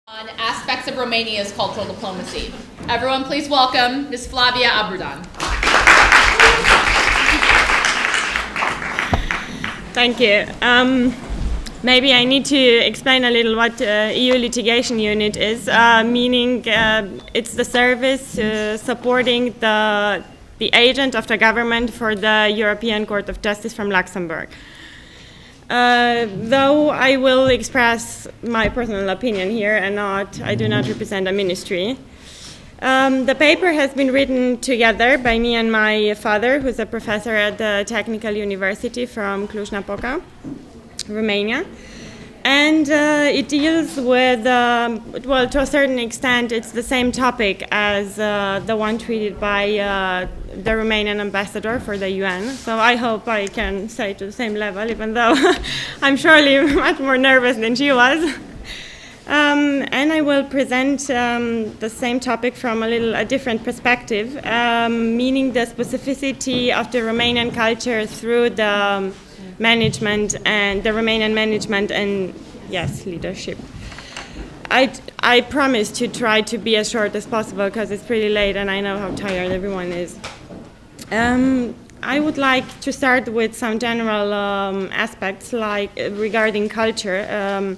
On aspects of Romania's cultural diplomacy. Everyone please welcome Ms. Flavia Abrudan. Thank you. Maybe I need to explain a little what EU litigation unit is, meaning it's the service supporting the agent of the government for the European Court of Justice from Luxembourg. Though I will express my personal opinion here and I do not represent a ministry. The paper has been written together by me and my father, who's a professor at the Technical University from Cluj-Napoca, Romania. And it deals with, well, to a certain extent, it's the same topic as the one treated by the Romanian ambassador for the UN. So I hope I can say to the same level, even though I'm surely much more nervous than she was. And I will present the same topic from a different perspective, meaning the specificity of the Romanian culture through the management and the Romanian management and, yes, leadership. I promise to try to be as short as possible because it's pretty late and I know how tired everyone is. I would like to start with some general aspects regarding culture.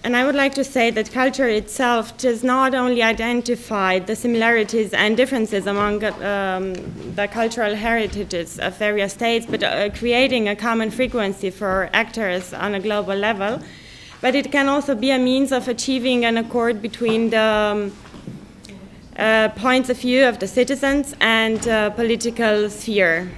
And I would like to say that culture itself does not only identify the similarities and differences among the cultural heritages of various states, but creating a common frequency for actors on a global level. But it can also be a means of achieving an accord between the points of view of the citizens and political sphere.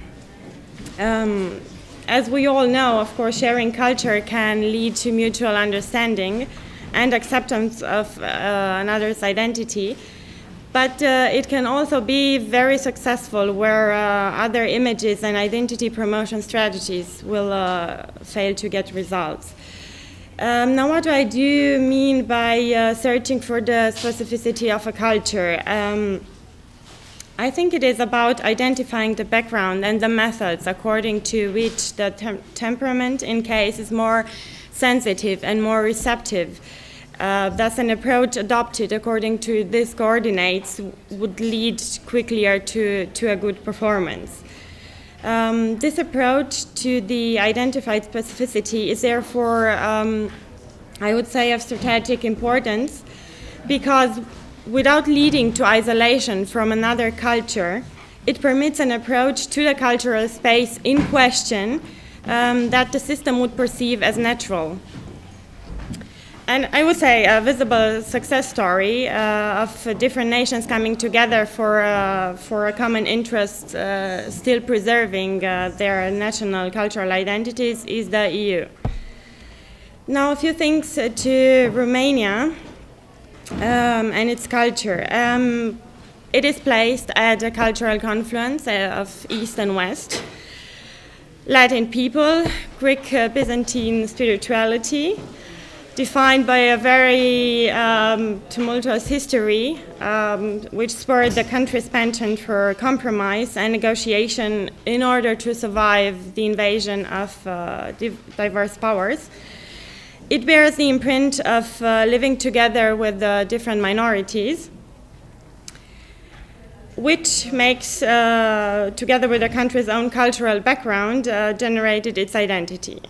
As we all know, of course, sharing culture can lead to mutual understanding and acceptance of another's identity, but it can also be very successful where other images and identity promotion strategies will fail to get results. Now, what do I mean by searching for the specificity of a culture? I think it is about identifying the background and the methods according to which the temperament in case is more sensitive and more receptive. Thus, an approach adopted according to these coordinates would lead quickly to a good performance. This approach to the identified specificity is therefore, I would say, of strategic importance because without leading to isolation from another culture, it permits an approach to the cultural space in question that the system would perceive as natural. And I would say a visible success story of different nations coming together for a common interest, still preserving their national cultural identities, is the EU. Now, a few things to Romania. And its culture. It is placed at a cultural confluence of East and West. Latin people, Greek Byzantine spirituality, defined by a very tumultuous history, which spurred the country's penchant for compromise and negotiation in order to survive the invasion of diverse powers. It bears the imprint of living together with different minorities, which makes, together with the country's own cultural background, generated its identity.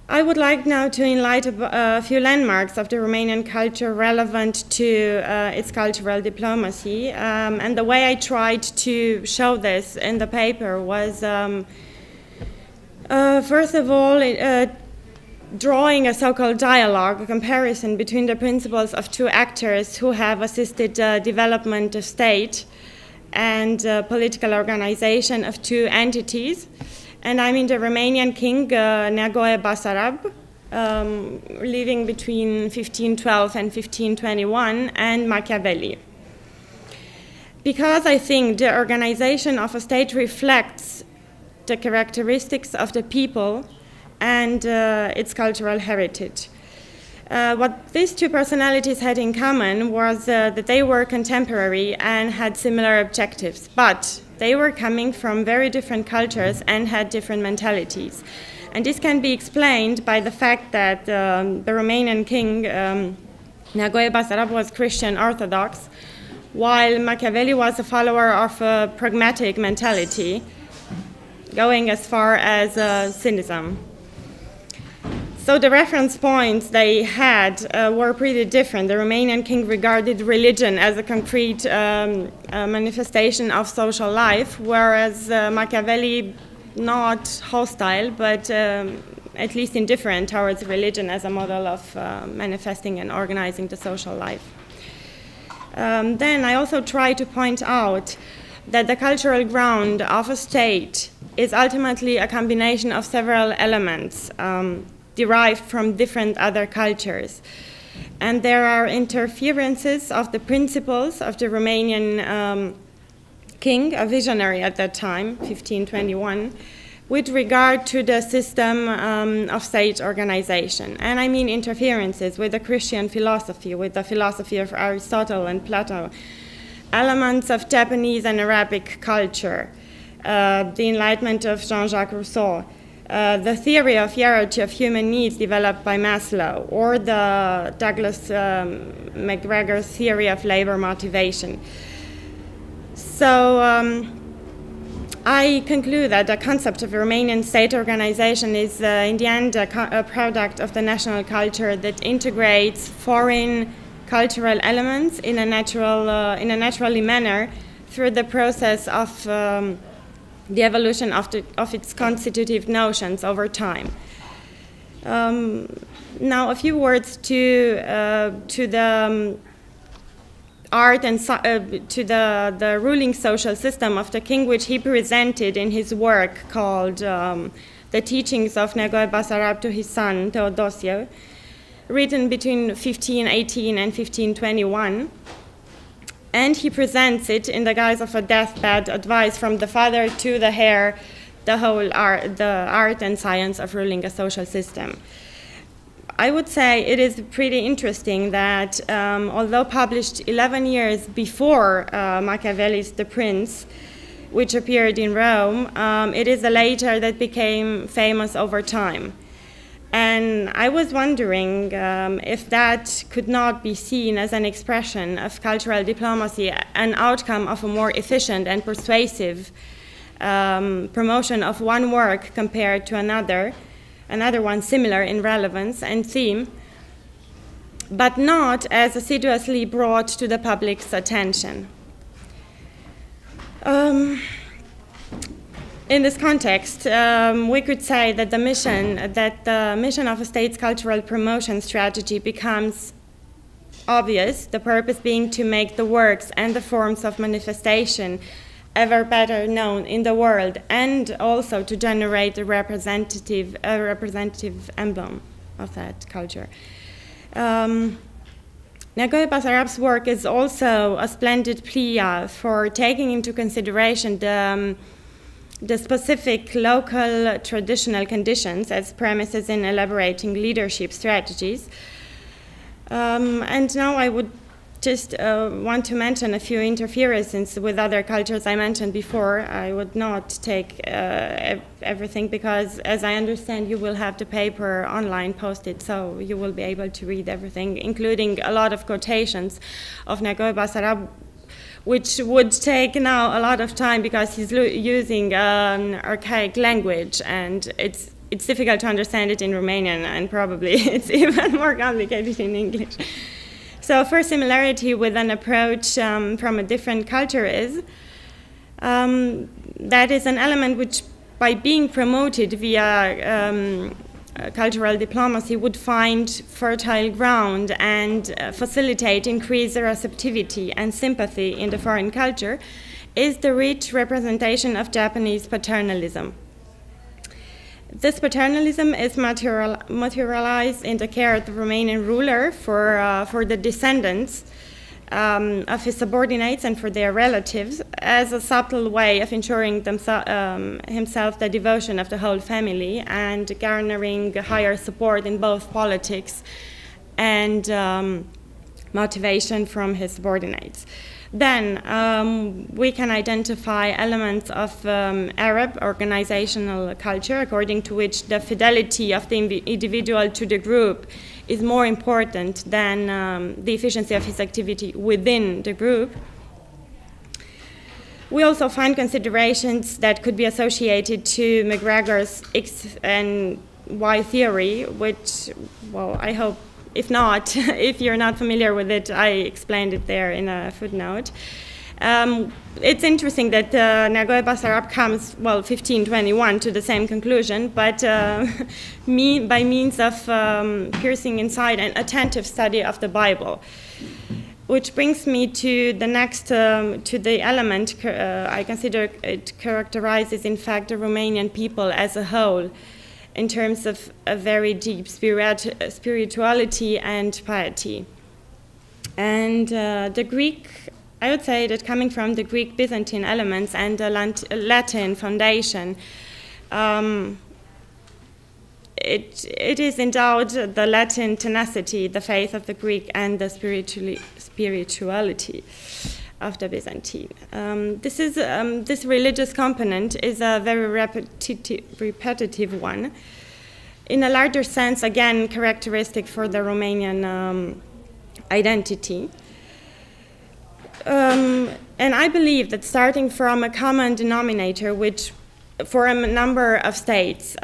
I would like now to enlighten a few landmarks of the Romanian culture relevant to its cultural diplomacy. And the way I tried to show this in the paper was first of all, drawing a so-called dialogue, a comparison between the principles of two actors who have assisted development of state and political organization of two entities. And I mean the Romanian king, Neagoe Basarab, living between 1512 and 1521, and Machiavelli. Because I think the organization of a state reflects the characteristics of the people and its cultural heritage. What these two personalities had in common was that they were contemporary and had similar objectives, but they were coming from very different cultures and had different mentalities. And this can be explained by the fact that the Romanian king, Neagoe Basarab, was Christian Orthodox, while Machiavelli was a follower of a pragmatic mentality, going as far as cynicism. So the reference points they had were pretty different. The Romanian king regarded religion as a concrete manifestation of social life, whereas Machiavelli, not hostile, but at least indifferent towards religion as a model of manifesting and organizing the social life. Then I also try to point out that the cultural ground of a state is ultimately a combination of several elements derived from different other cultures. And there are interferences of the principles of the Romanian king, a visionary at that time, 1521, with regard to the system of state organization. And I mean interferences with the Christian philosophy, with the philosophy of Aristotle and Plato, elements of Japanese and Arabic culture, the Enlightenment of Jean-Jacques Rousseau, the theory of hierarchy of human needs developed by Maslow, or the Douglas MacGregor's theory of labor motivation. So I conclude that the concept of Romanian state organization is in the end a product of the national culture that integrates foreign cultural elements in a naturally manner through the process of the evolution of its constitutive notions over time. Now, a few words to the art and to the ruling social system of the king, which he presented in his work called The Teachings of Neagoe Basarab to his son, Teodosio, written between 1518 and 1521. And he presents it in the guise of a deathbed advice from the father to the heir, the art and science of ruling a social system. I would say it is pretty interesting that although published 11 years before Machiavelli's The Prince, which appeared in Rome, it is a later that became famous over time. And I was wondering if that could not be seen as an expression of cultural diplomacy, an outcome of a more efficient and persuasive promotion of one work compared to another one similar in relevance and theme, but not as assiduously brought to the public's attention. In this context, we could say that the mission of a state's cultural promotion strategy becomes obvious, the purpose being to make the works and the forms of manifestation ever better known in the world, and also to generate a representative emblem of that culture. Neagoe Basarab's work is also a splendid plea for taking into consideration the specific local traditional conditions as premises in elaborating leadership strategies. And now I would just want to mention a few interferences with other cultures I mentioned before. I would not take everything because, as I understand, you will have the paper online posted, so you will be able to read everything, including a lot of quotations of Neagoe Basarab, which would take now a lot of time because he's using an archaic language, and it's difficult to understand it in Romanian, and probably it's even more complicated in English. So first similarity with an approach from a different culture is that is an element which, by being promoted via cultural diplomacy, would find fertile ground and facilitate increased receptivity and sympathy in the foreign culture, is the rich representation of Japanese paternalism. This paternalism is materialized in the care of the Romanian ruler for the descendants of his subordinates and for their relatives, as a subtle way of ensuring himself the devotion of the whole family and garnering higher support in both politics and motivation from his subordinates. Then we can identify elements of Arab organizational culture, according to which the fidelity of the individual to the group is more important than the efficiency of his activity within the group. We also find considerations that could be associated to McGregor's X and Y theory, which, well, I hope, if not, if you're not familiar with it, I explained it there in a footnote. It's interesting that Nagoe Basarab comes, well, 1521 to the same conclusion, but by means of piercing inside an attentive study of the Bible. Which brings me to the next, to the element I consider it characterizes, in fact, the Romanian people as a whole in terms of a very deep spirituality and piety. And the Greek, I would say that coming from the Greek Byzantine elements and the Latin foundation, it is endowed the Latin tenacity, the faith of the Greek, and the spirituality of the Byzantine. This religious component is a very repetitive one. In a larger sense, again, characteristic for the Romanian identity. And I believe that starting from a common denominator, which for a number of states,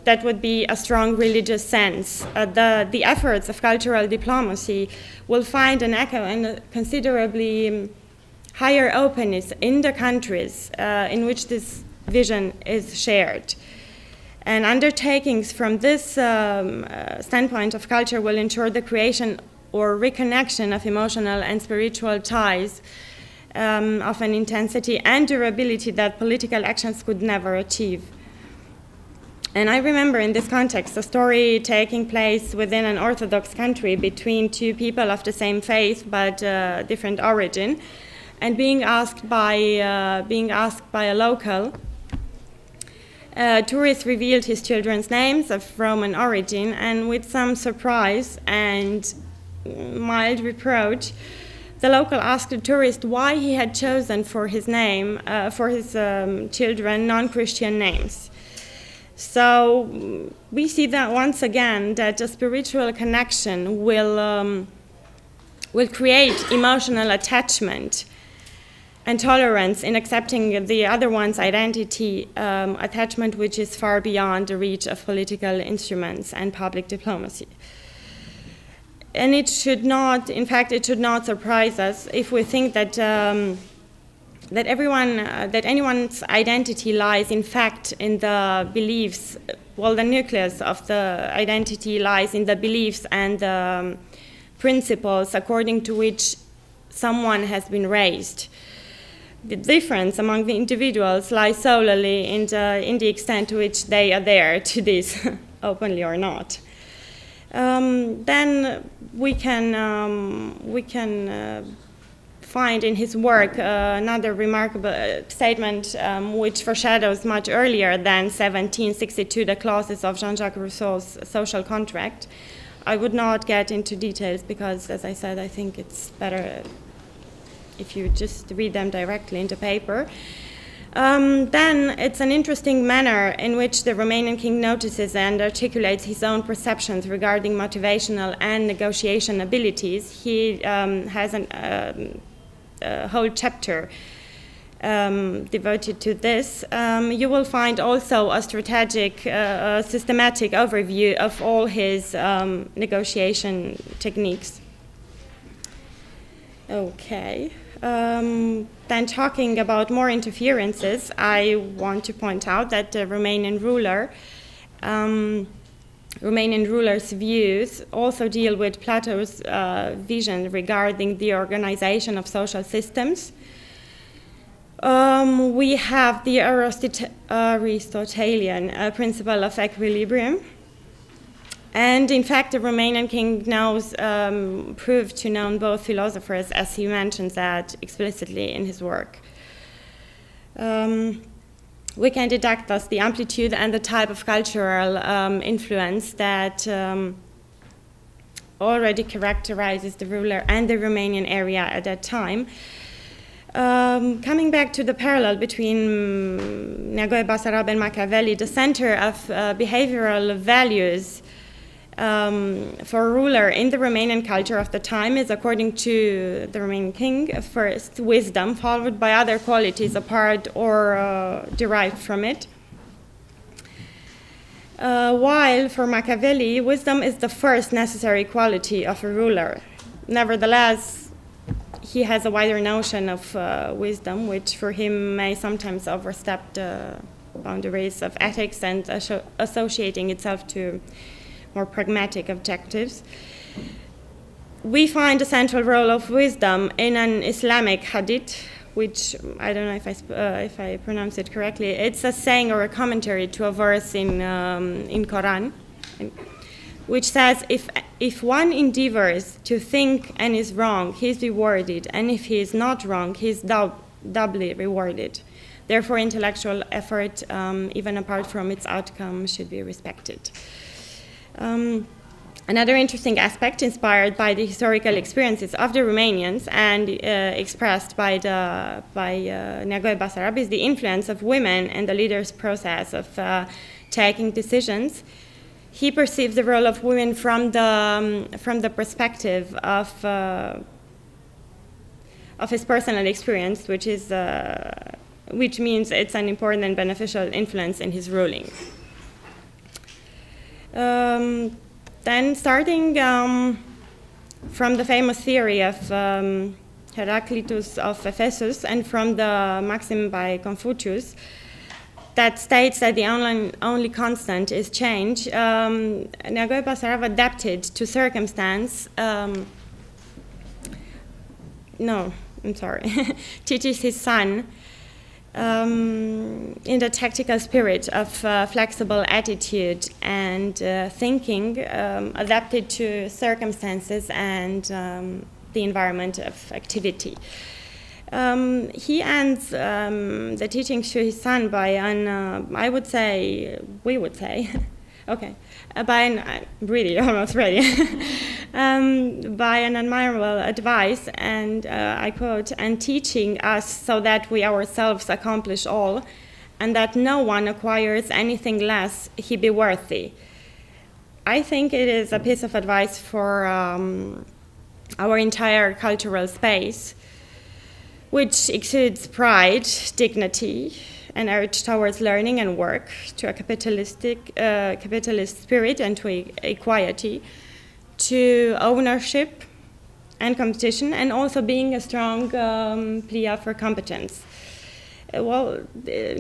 that would be a strong religious sense. The efforts of cultural diplomacy will find an echo and a considerably higher openness in the countries in which this vision is shared. And undertakings from this standpoint of culture will ensure the creation or reconnection of emotional and spiritual ties of an intensity and durability that political actions could never achieve. And I remember in this context a story taking place within an Orthodox country between two people of the same faith but different origin, and being asked by a local. Tourist revealed his children's names of Roman origin, and with some surprise and mild reproach, the local asked the tourist why he had chosen for his name, for his children, non-Christian names. So we see that once again that a spiritual connection will create emotional attachment and tolerance in accepting the other one's identity, attachment which is far beyond the reach of political instruments and public diplomacy. And it should not, in fact, it should not surprise us if we think that that anyone's identity lies, in fact, in the beliefs. Well, the nucleus of the identity lies in the beliefs and the principles according to which someone has been raised. The difference among the individuals lies solely in the extent to which they adhere to this, openly or not. Then we can find in his work another remarkable statement which foreshadows much earlier than 1762 the clauses of Jean-Jacques Rousseau's social contract. I would not get into details because, as I said, I think it's better if you just read them directly in the paper. Then it's an interesting manner in which the Romanian king notices and articulates his own perceptions regarding motivational and negotiation abilities. He has a whole chapter devoted to this. You will find also a strategic, systematic overview of all his negotiation techniques. Okay. Then talking about more interferences, I want to point out that the Romanian ruler's views also deal with Plato's vision regarding the organization of social systems. We have the Aristotelian principle of equilibrium. And in fact, the Romanian king knows, proved to know both philosophers, as he mentions that explicitly in his work. We can deduct thus the amplitude and the type of cultural influence that already characterizes the ruler and the Romanian area at that time. Coming back to the parallel between Neagoe, Basarab, and Machiavelli, the center of behavioral values for a ruler in the Romanian culture of the time is, according to the Romanian king, first wisdom, followed by other qualities apart or derived from it. While for Machiavelli, wisdom is the first necessary quality of a ruler. Nevertheless, he has a wider notion of wisdom, which for him may sometimes overstep the boundaries of ethics and associating itself to more pragmatic objectives. We find the central role of wisdom in an Islamic hadith, which I don't know if I pronounce it correctly. It's a saying or a commentary to a verse in Quran, which says, if one endeavors to think and is wrong, he is rewarded, and if he is not wrong, he is doubly rewarded. Therefore, intellectual effort, even apart from its outcome, should be respected. Another interesting aspect, inspired by the historical experiences of the Romanians and expressed by Neagoe Basarab, is the influence of women in the leader's process of taking decisions. He perceives the role of women from the perspective of his personal experience, which means it's an important and beneficial influence in his ruling. Then, starting from the famous theory of Heraclitus of Ephesus and from the maxim by Confucius that states that the only constant is change, Neagoe Basarab adapted to circumstance, teaches his son in the tactical spirit of flexible attitude and thinking adapted to circumstances and the environment of activity. He ends the teachings to his son by almost ready, by an admirable advice, and I quote, "and teaching us so that we ourselves accomplish all, and that no one acquires anything less he be worthy." I think it is a piece of advice for our entire cultural space, which exudes pride, dignity, an urge towards learning and work, to a capitalist spirit and to equality, to ownership and competition, and also being a strong plea for competence. Well, the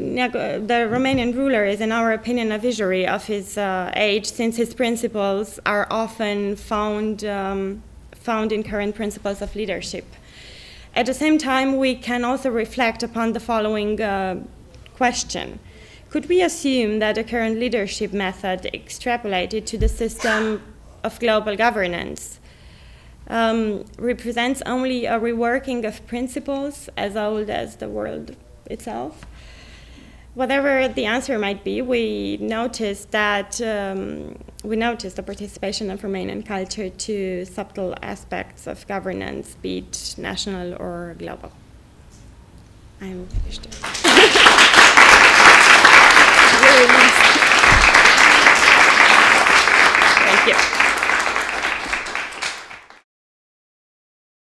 Romanian ruler is, in our opinion, a visionary of his age, since his principles are often found in current principles of leadership. At the same time, we can also reflect upon the following question. Could we assume that the current leadership method extrapolated to the system of global governance represents only a reworking of principles as old as the world itself? Whatever the answer might be, we noticed the participation of Romanian culture to subtle aspects of governance, be it national or global. I'm finished. Thank you.